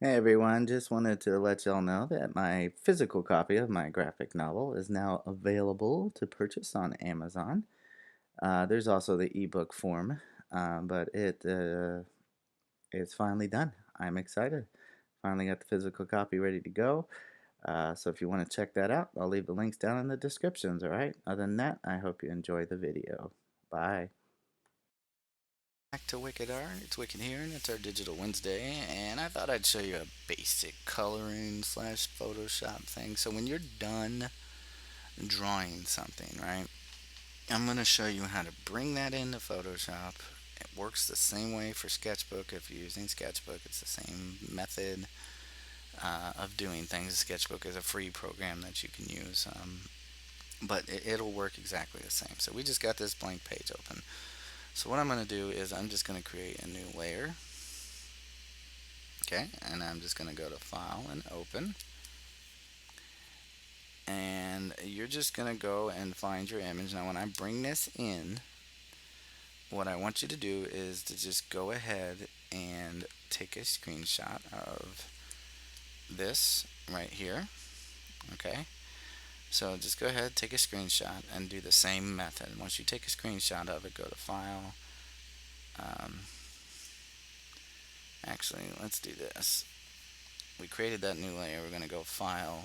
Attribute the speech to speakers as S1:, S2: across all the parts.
S1: Hey everyone, just wanted to let y'all know that my physical copy of my graphic novel is now available to purchase on Amazon. There's also the ebook form, but it's finally done. I'm excited. Finally got the physical copy ready to go. So if you want to check that out, I'll leave the links down in the descriptions, alright? Other than that, I hope you enjoy the video. Bye.
S2: Back to Wicked Art. It's Wicked here, and it's our Digital Wednesday. And I thought I'd show you a basic coloring slash Photoshop thing. So when you're done drawing something, right? I'm gonna show you how to bring that into Photoshop. It works the same way for Sketchbook. If you're using Sketchbook, it's the same method of doing things. Sketchbook is a free program that you can use, but it'll work exactly the same. So we just got this blank page open. So what I'm gonna do is I'm just gonna create a new layer. Okay, and I'm just going to go to File and Open. And you're just going to go and find your image. Now, when I bring this in, what I want you to do is to just go ahead and take a screenshot of this right here. Okay, so just go ahead, take a screenshot, and do the same method. Once you take a screenshot of it, go to File. Um, Actually, let's do this. We created that new layer. We're going to go File,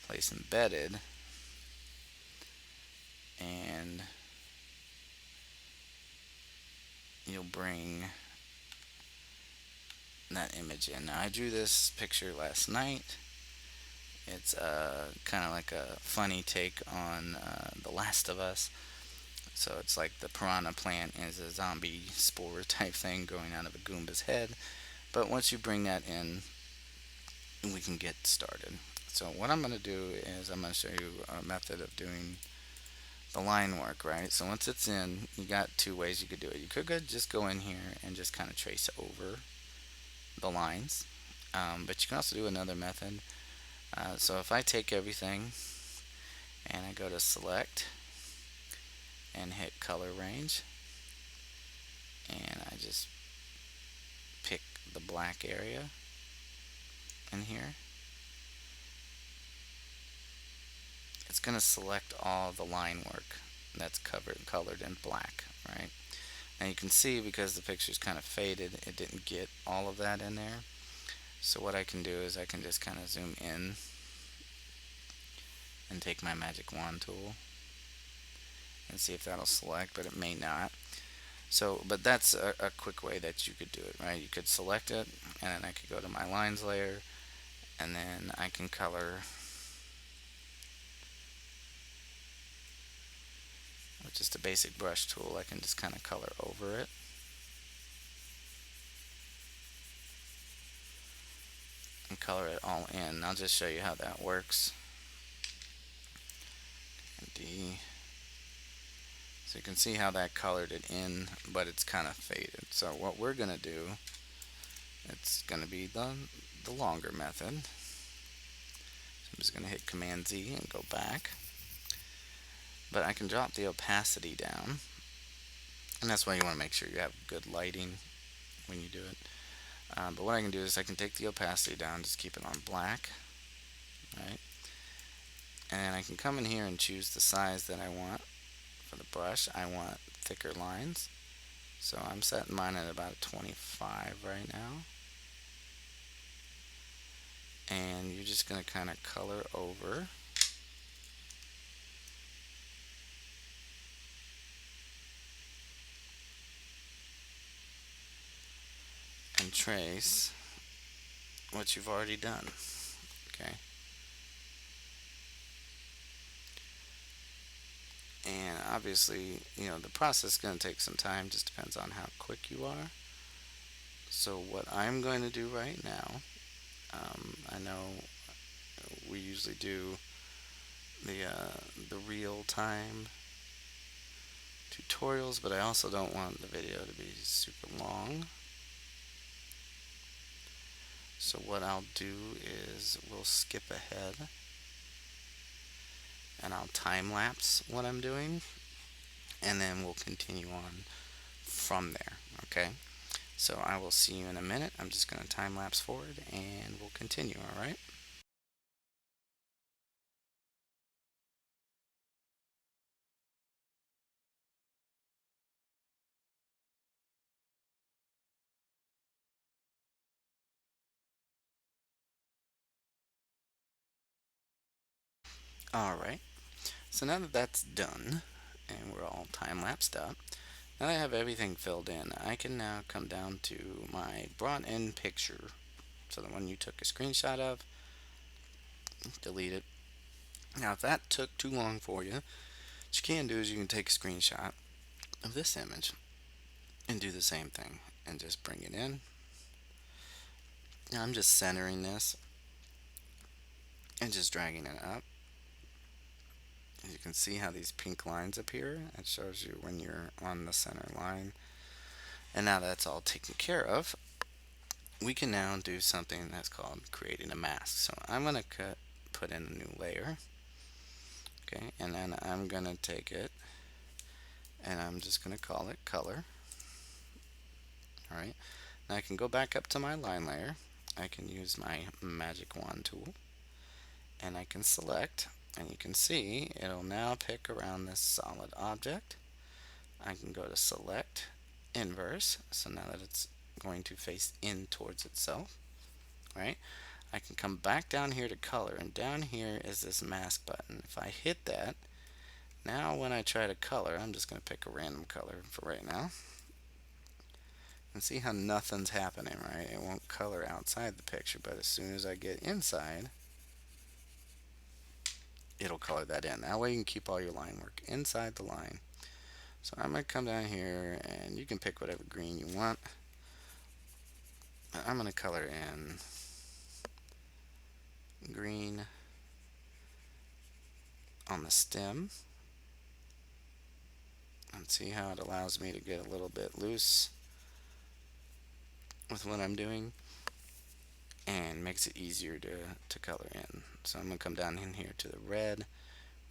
S2: Place Embedded, and you'll bring that image in. Now, I drew this picture last night. It's kind of like a funny take on The Last of Us. So it's like the piranha plant is a zombie spore type thing going out of a Goomba's head. But once you bring that in, we can get started. So what I'm going to do is I'm going to show you a method of doing the line work, right? So once it's in, you got two ways you could do it. You could just go in here and just kind of trace over the lines. But you can also do another method. So if I take everything and I go to select and hit color range, and I just pick the black area in here, it's going to select all the line work that's colored in black, right? And you can see because the picture's kind of faded, it didn't get all of that in there. So what I can do is I can just kind of zoom in and take my magic wand tool and see if that'll select, but it may not. So, but that's a quick way that you could do it, right? You could select it, and then I could go to my lines layer, and then I can color with just a basic brush tool. I can just kind of color over it. And color it all in. I'll just show you how that works. D. So you can see how that colored it in, but it's kind of faded. So what we're gonna do, it's gonna be the longer method. So I'm just gonna hit Command Z and go back. But I can drop the opacity down, and that's why you want to make sure you have good lighting when you do it. But what I can do is I can take the opacity down, just keep it on black, right? And I can come in here and choose the size that I want for the brush. I want thicker lines, so I'm setting mine at about 25 right now. And you're just going to kind of color over. And trace what you've already done. Okay. And obviously, the process is going to take some time, just depends on how quick you are. So what I'm going to do right now, I know we usually do the real time tutorials, but I also don't want the video to be super long. So what I'll do is we'll skip ahead and I'll time lapse what I'm doing, and then we'll continue on from there. Okay, So I will see you in a minute. I'm just going to time lapse forward and we'll continue, all right? All right. So now that that's done and we're all time lapsed up, now that I have everything filled in, I can now come down to my brought in picture. So the one you took a screenshot of, delete it. Now if that took too long for you, what you can do is you can take a screenshot of this image and do the same thing and just bring it in. Now I'm just centering this and just dragging it up. You can see how these pink lines appear. It shows you when you're on the center line. And now that's all taken care of, we can now do something that's called creating a mask. So I'm going to put in a new layer. Okay, and then I'm going to take it and I'm just going to call it color. All right, now I can go back up to my line layer. I can use my magic wand tool and I can select, and you can see it'll now pick around this solid object. I can go to select inverse, so now that it's going to face in towards itself, right? I can come back down here to color, and down here is this mask button. If I hit that, now when I try to color, I'm just going to pick a random color for right now. And see how nothing's happening, right? It won't color outside the picture, but as soon as I get inside, it'll color that in. That way you can keep all your line work inside the line. So I'm going to come down here, and you can pick whatever green you want. I'm going to color in green on the stem. And see how it allows me to get a little bit loose with what I'm doing and makes it easier to color in. So I'm going to come down in here to the red.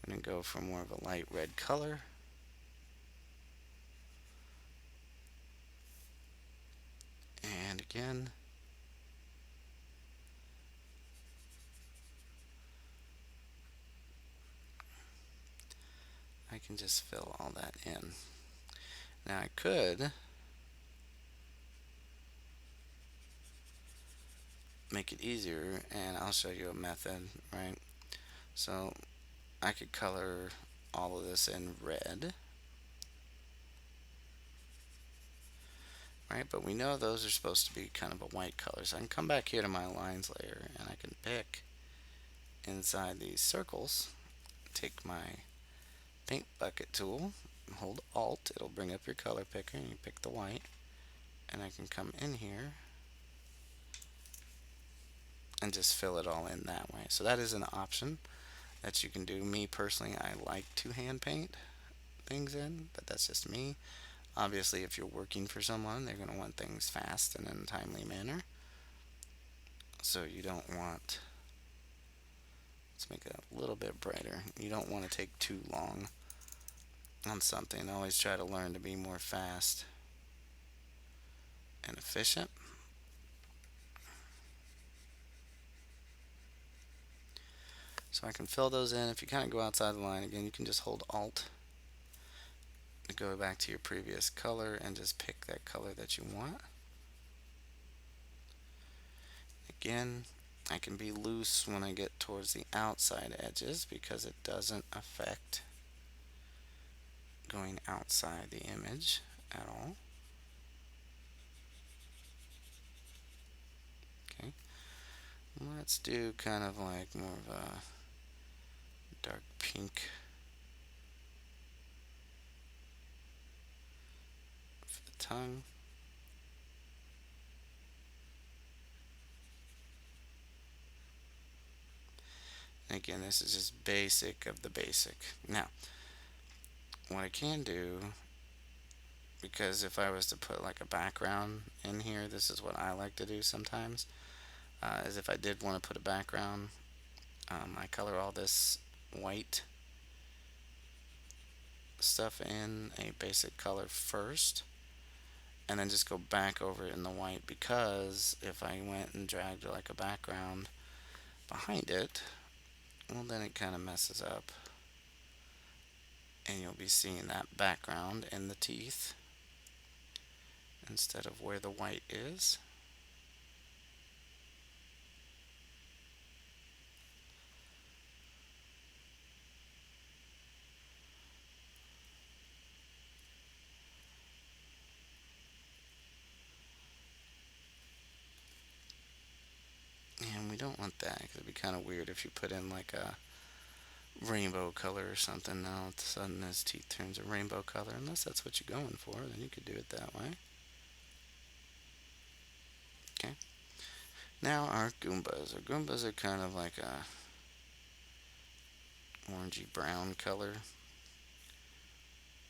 S2: I'm going to go for more of a light red color. And again, I can just fill all that in. Now I could make it easier, and I'll show you a method, right? So I could color all of this in red, right? But we know those are supposed to be kind of a white color. So I can come back here to my lines layer and I can pick inside these circles, take my paint bucket tool, hold Alt, it'll bring up your color picker, and you pick the white, and I can come in here and just fill it all in that way. So that is an option that you can do. Me personally, I like to hand paint things in, but that's just me. Obviously, if you're working for someone, they're going to want things fast and in a timely manner. So you don't want, let's make it a little bit brighter. You don't want to take too long on something. Always try to learn to be more fast and efficient. So I can fill those in. If you kind of go outside the line again, you can just hold Alt to go back to your previous color and just pick that color that you want. Again, I can be loose when I get towards the outside edges because it doesn't affect going outside the image at all. Okay, let's do kind of like more of a dark pink for the tongue. And again, this is just basic of the basic. Now, what I can do, because if I was to put like a background in here, this is what I like to do sometimes, is if I did want to put a background, I color all this white stuff in a basic color first, and then just go back over it in the white, because if I went and dragged like a background behind it, well, then it kind of messes up, and you'll be seeing that background in the teeth instead of where the white is. And we don't want that, because it'd be kind of weird if you put in like a rainbow color or something. Now all of a sudden his teeth turns a rainbow color. Unless that's what you're going for, then you could do it that way. Okay. Now our Goombas. Our Goombas are kind of like a orangey brown color.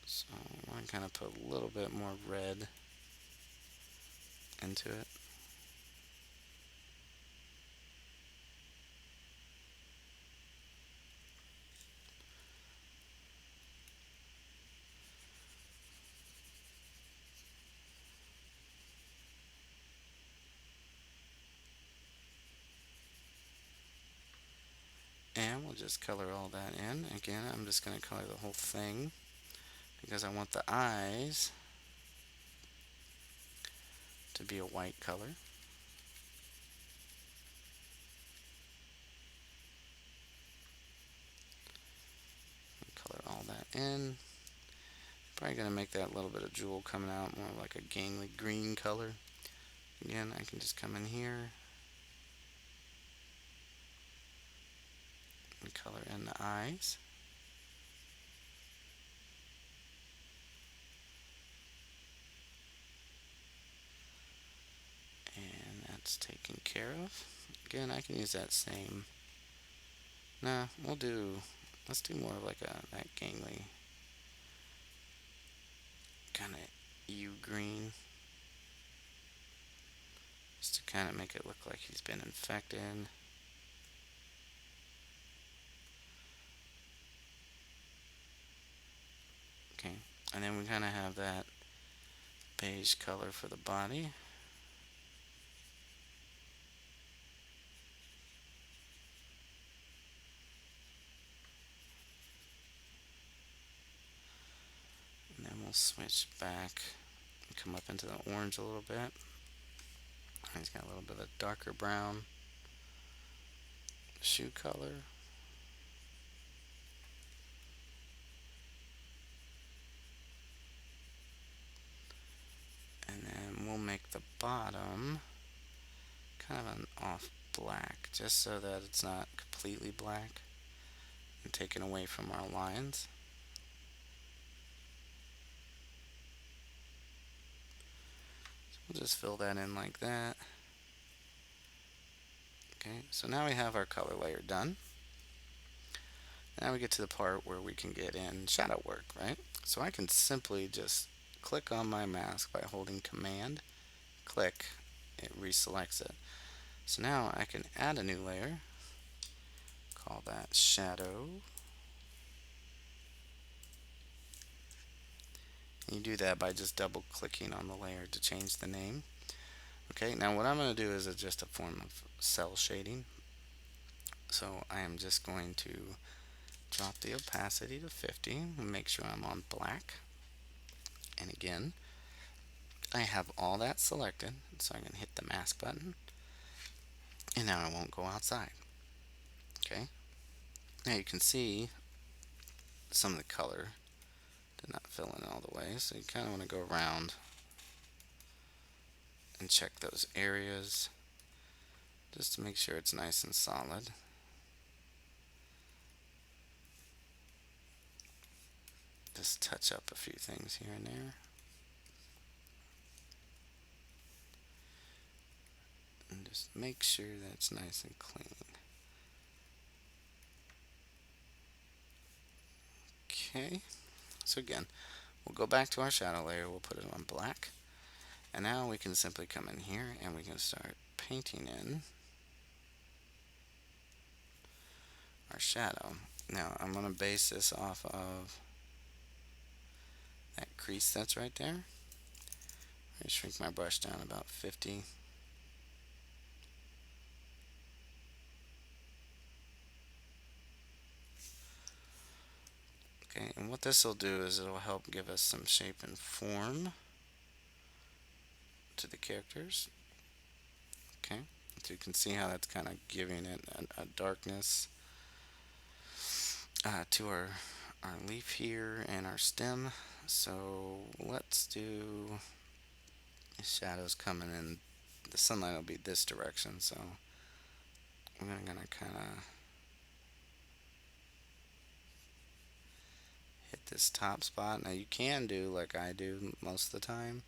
S2: So I want to kind of put a little bit more red into it. And we'll just color all that in. Again, I'm just going to color the whole thing because I want the eyes to be a white color. Color all that in. Probably going to make that a little bit of jewel coming out, more like a gangly green color. Again, I can just come in here and color in the eyes. And that's taken care of. Again, I can use that same. Nah, let's do more of like that gangly kind of ew green. Just to kind of make it look like he's been infected. Okay, and then we kind of have that beige color for the body. And then we'll switch back and come up into the orange a little bit. He's got a little bit of darker brown shoe color. And then we'll make the bottom kind of an off black, just so that it's not completely black and taken away from our lines. So we'll just fill that in like that. Okay, so now we have our color layer done. Now we get to the part where we can get in shadow work, right? So I can simply just click on my mask by holding Command, click, it reselects it. So now I can add a new layer, call that shadow. And you do that by just double clicking on the layer to change the name. Okay, now what I'm going to do is just a form of cell shading. So I am just going to drop the opacity to 50 and make sure I'm on black. And again, I have all that selected, so I'm going to hit the mask button. And now I won't go outside. Okay, now you can see some of the color did not fill in all the way, so you kind of want to go around and check those areas just to make sure it's nice and solid. Just touch up a few things here and there. And just make sure that it's nice and clean. Okay, so again, we'll go back to our shadow layer, we'll put it on black. And now we can simply come in here and we can start painting in our shadow. Now I'm going to base this off of that crease that's right there. Shrink my brush down about 50. Okay, and what this will do is it'll help give us some shape and form to the characters. Okay, so you can see how that's kind of giving it a darkness to our leaf here and our stem. So let's do shadows coming in. The sunlight will be this direction, so we're gonna kind of hit this top spot. Now you can do like I do most of the time.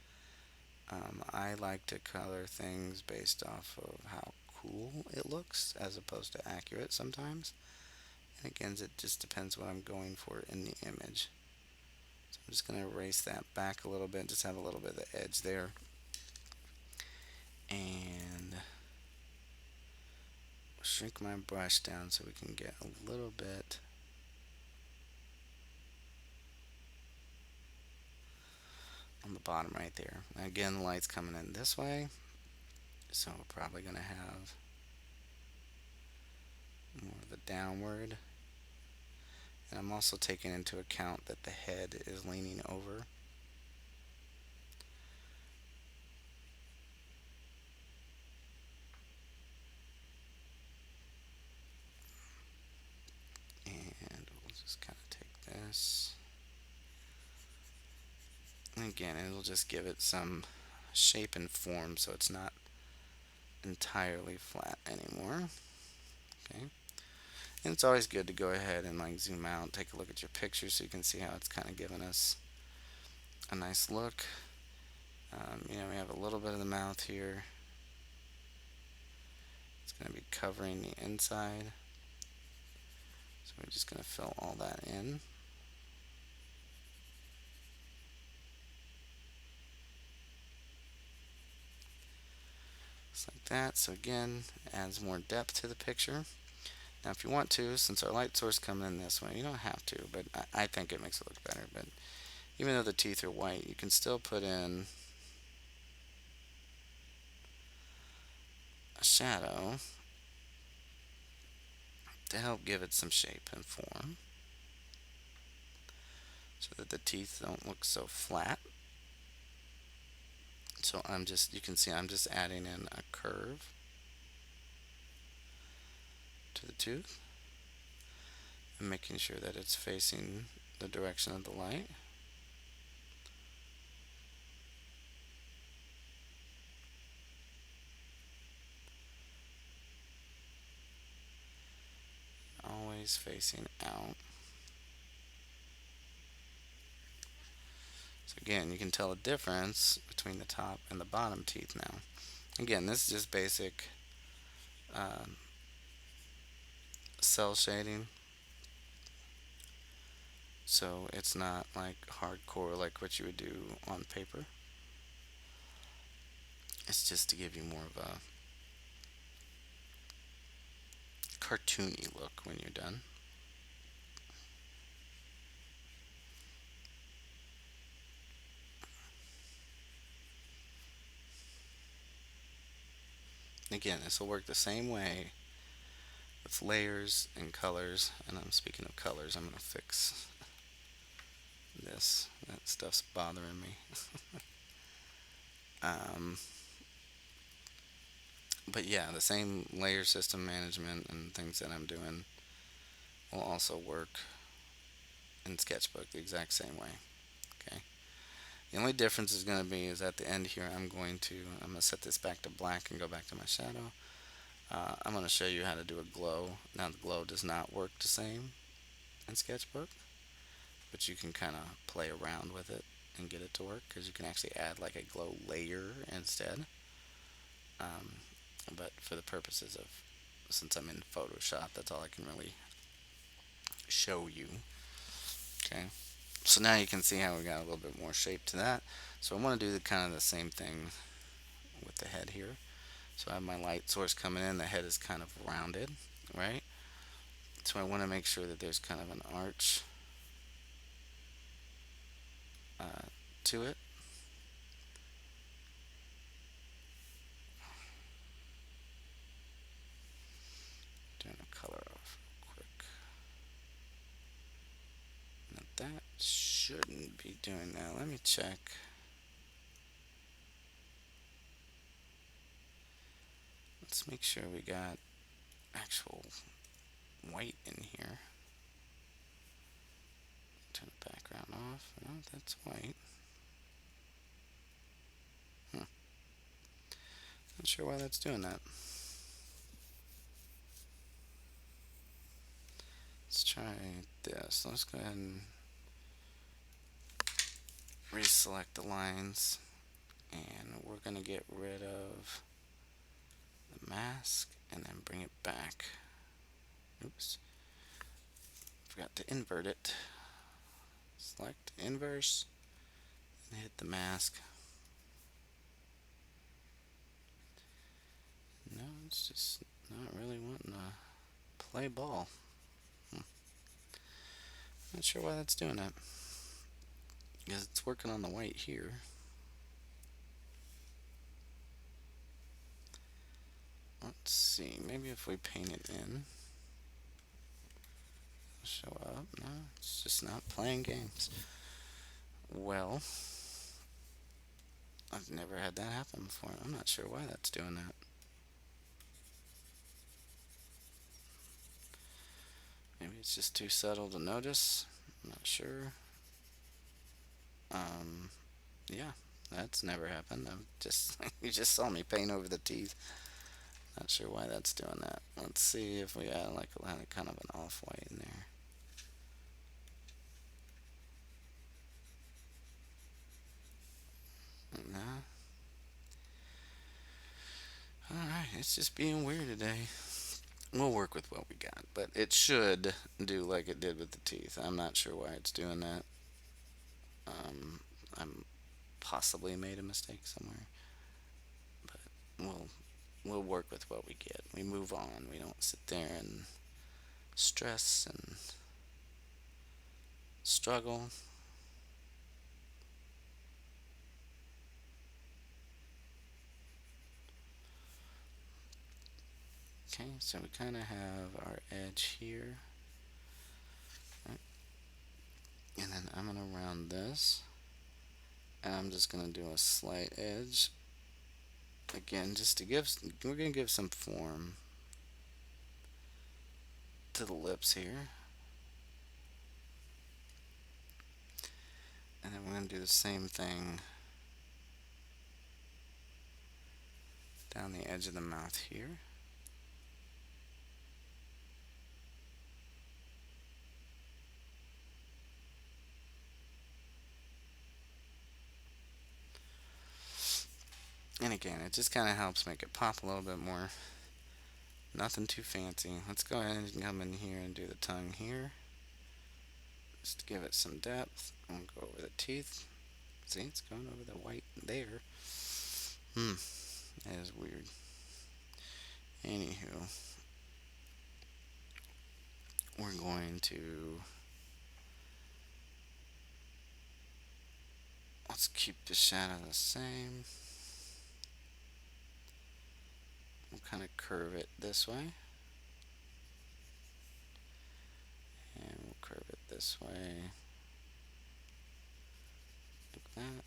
S2: I like to color things based off of how cool it looks as opposed to accurate sometimes. And again, it just depends what I'm going for in the image. So I'm just going to erase that back a little bit, just have a little bit of the edge there. And shrink my brush down so we can get a little bit on the bottom right there. Now again, the light's coming in this way, so we're probably going to have more of a downward. And I'm also taking into account that the head is leaning over. And we'll just kind of take this. And again, it'll just give it some shape and form so it's not entirely flat anymore. Okay. And it's always good to go ahead and like zoom out, take a look at your picture so you can see how it's kind of giving us a nice look. We have a little bit of the mouth here. It's going to be covering the inside. So we're just going to fill all that in. Just like that. So again, adds more depth to the picture. Now if you want to, since our light source coming in this way, you don't have to, but I think it makes it look better. But even though the teeth are white, you can still put in a shadow to help give it some shape and form so that the teeth don't look so flat. So you can see I'm just adding in a curve to the tooth and making sure that it's facing the direction of the light. Always facing out. So again, you can tell a difference between the top and the bottom teeth now. Again, this is just basic uh, cell shading. So it's not like hardcore like what you would do on paper. It's just to give you more of a cartoony look when you're done. Again, this will work the same way with layers and colors. And I'm speaking of colors, I'm going to fix this. That stuff's bothering me. um, but yeah, the same layer system management and things that I'm doing will also work in Sketchbook the exact same way. Okay. The only difference is going to be is at the end here. I'm going to set this back to black and go back to my shadow. I'm going to show you how to do a glow. Now the glow does not work the same in Sketchbook, but you can kind of play around with it and get it to work because you can actually add like a glow layer instead. Um, but for the purposes of, since I'm in Photoshop, that's all I can really show you. Okay, so now you can see how we got a little bit more shape to that. So I want to do kind of the same thing with the head here. So I have my light source coming in, the head is kind of rounded, right? So I want to make sure that there's kind of an arch to it. That shouldn't be doing that. Let me check. Let's make sure we got actual white in here. Turn the background off. No, that's white. Hmm. Not sure why that's doing that. Let's try this. Let's go ahead and reselect the lines. And we're going to get rid of the mask and then bring it back. Oops. Forgot to invert it. Select inverse and hit the mask. No, it's just not really wanting to play ball. Not sure why that's doing that. Because it's working on the white here. Let's see, maybe if we paint it in, it'll show up. No, it's just not playing games. Well, I've never had that happen before. I'm not sure why that's doing that. Maybe it's just too subtle to notice. I'm not sure. Um, yeah, that's never happened. I'm just you just saw me paint over the teeth. Not sure why that's doing that. Let's see if we add like kind of an off-white in there. No. Alright, it's just being weird today. We'll work with what we got, but it should do like it did with the teeth. I'm not sure why it's doing that. I'm possibly made a mistake somewhere, but we'll we'll work with what we get. We move on. We don't sit there and stress and struggle. Okay, so we kind of have our edge here, right? And then I'm gonna round this, and I'm just gonna do a slight edge again, just to give. We're gonna give some form to the lips here, and then we're gonna do the same thing down the edge of the mouth here. And again, it just kind of helps make it pop a little bit more. Nothing too fancy. Let's go ahead and come in here and do the tongue here. Just to give it some depth. I'll go over the teeth. See, it's going over the white there. That is weird. Anywho, we're going to, let's keep the shadow the same. We'll kind of curve it this way. And we'll curve it this way. Like that.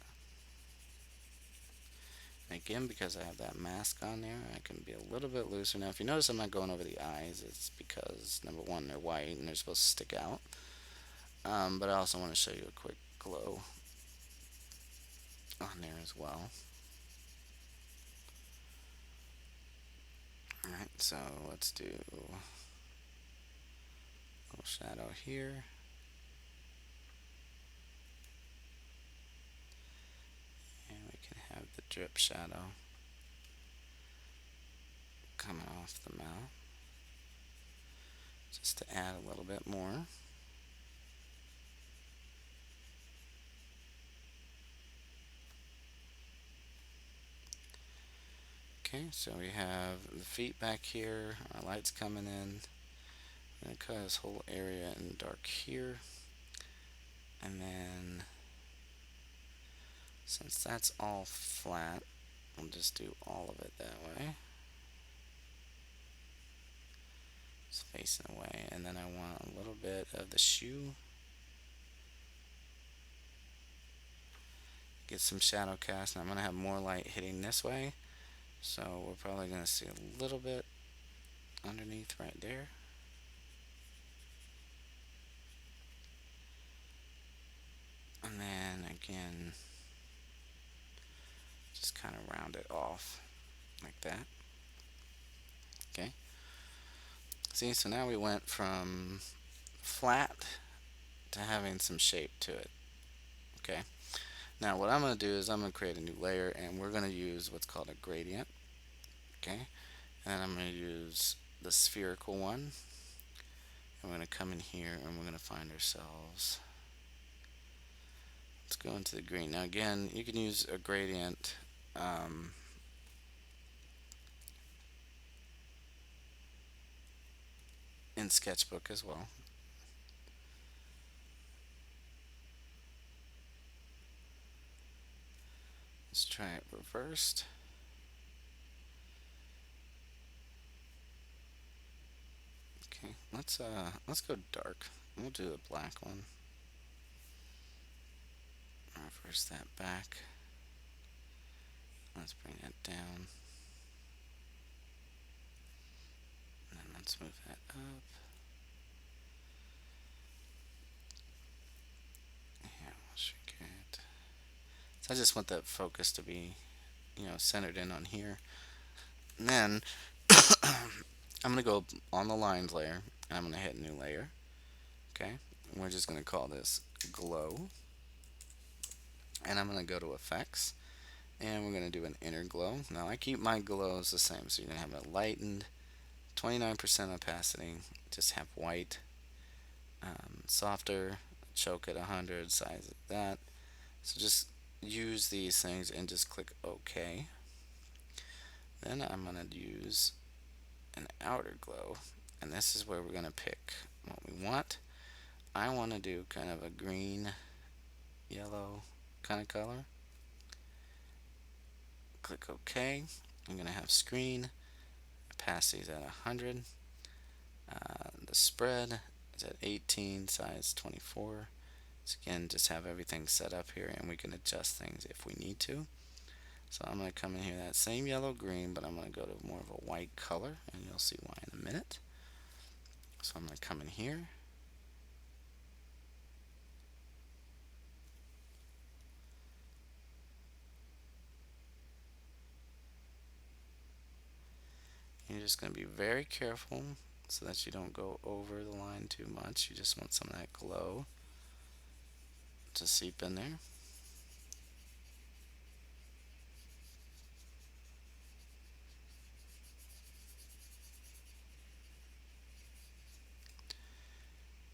S2: And again, because I have that mask on there, I can be a little bit looser. Now, if you notice I'm not going over the eyes, it's because, number one, they're white and they're supposed to stick out. But I also want to show you a quick glow on there as well. Alright, so let's do a little shadow here. And we can have the drip shadow coming off the mouth. Just to add a little bit more. Okay, so we have the feet back here, our lights coming in. I'm going to cut this whole area in dark here. And then, since that's all flat, we'll just do all of it that way. It's facing away. And then I want a little bit of the shoe get some shadow cast. And I'm going to have more light hitting this way. So we're probably going to see a little bit underneath right there. And then again, just kind of round it off like that. Okay. See, so now we went from flat to having some shape to it. Okay. Now what I'm going to do is I'm going to create a new layer, and we're going to use what's called a gradient. Okay. And I'm going to use the spherical one. And we're going to come in here and we're going to find ourselves. Let's go into the green. Now again, you can use a gradient in Sketchbook as well. Let's try it reversed. Okay, let's go dark. We'll do a black one. Reverse that back. Let's bring that down. And then let's move that up. Yeah, we'll shrink it. So I just want that focus to be, centered in on here. And then I'm gonna go on the lines layer, and I'm gonna hit new layer. Okay, and we're just gonna call this glow, and I'm gonna go to effects, and we're gonna do an inner glow. Now I keep my glows the same, so you're gonna have a lightened, 29% opacity, just have white, softer, choke at 100, size at that. So just use these things and just click OK. Then I'm gonna use an outer glow, and this is where we're gonna pick what we want. I want to do kind of a green yellow kind of color. Click OK. I'm going to have screen. Opacity is at 100. The spread is at 18. Size 24. So again, just have everything set up here, and we can adjust things if we need to. So I'm going to come in here, that same yellow green, but I'm going to go to more of a white color, and you'll see why in a minute. So I'm going to come in here. You're just going to be very careful so that you don't go over the line too much. You just want some of that glow to seep in there.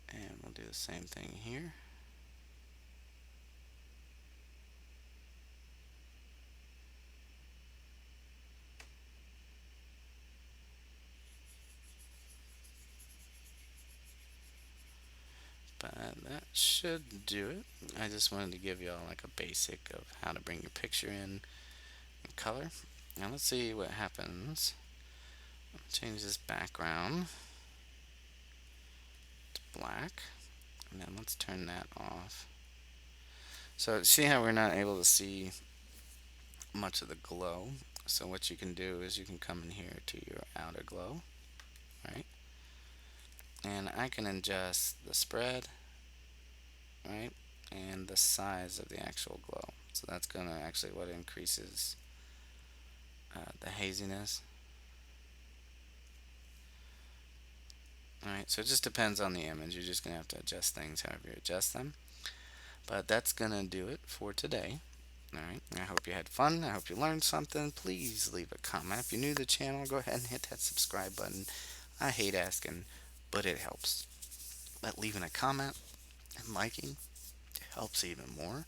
S2: And we'll do the same thing here. But that should do it. I just wanted to give y'all like a basic of how to bring your picture in color. Now let's see what happens. Change this background to black, and then let's turn that off. So see how we're not able to see much of the glow? So what you can do is you can come in here to your outer glow, right? And I can adjust the spread, right? And the size of the actual glow. So that's going to actually what increases the haziness. Alright, so it just depends on the image. You're just going to have to adjust things however you adjust them. But that's going to do it for today. Alright, I hope you had fun. I hope you learned something. Please leave a comment. If you're new to the channel, go ahead and hit that subscribe button. I hate asking, but it helps. But leaving a comment and liking helps even more.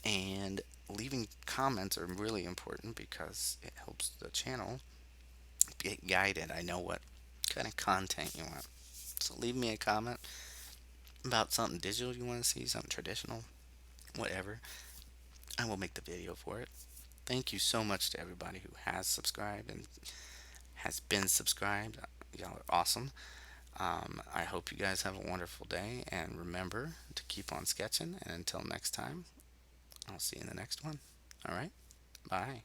S2: And leaving comments are really important because it helps the channel get guided. I know what kind of content you want. So leave me a comment about something digital you want to see, something traditional, whatever. I will make the video for it. Thank you so much to everybody who has subscribed and has been subscribed. Y'all are awesome. I hope you guys have a wonderful day, and remember to keep on sketching. And until next time, I'll see you in the next one. All right. Bye.